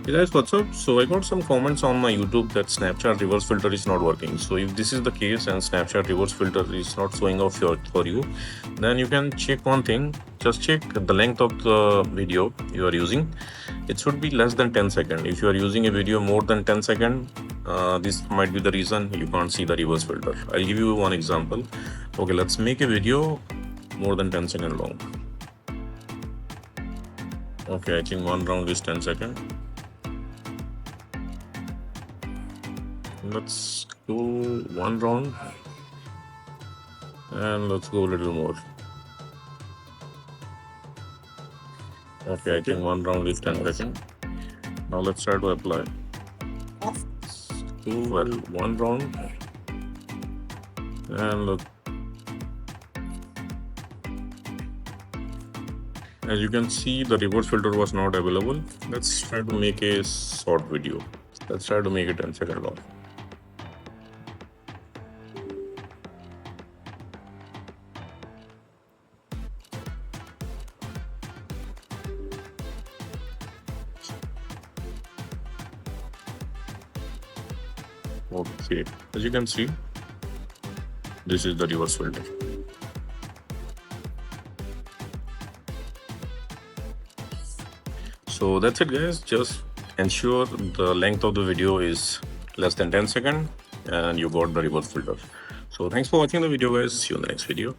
Hey guys, what's up? So I got some comments on my YouTube that Snapchat reverse filter is not working. So if this is the case and Snapchat reverse filter is not showing off for you, then you can check one thing. Just check the length of the video you are using. It should be less than 10 seconds. If you are using a video more than 10 seconds, this might be the reason you can't see the reverse filter. I'll give you one example. Okay, let's make a video more than 10 seconds long. Okay, I think one round is 10 seconds. Let's go one round and let's go a little more. Okay, I think one round is 10 seconds. Now let's try to apply. Well, one round and look. As you can see, the reverse filter was not available. Let's try to make a short video. Let's try to make it 10 seconds long. Okay, as you can see, this is the reverse filter. So that's it guys, just ensure the length of the video is less than 10 seconds and you got the reverse filter. So thanks for watching the video guys, see you in the next video.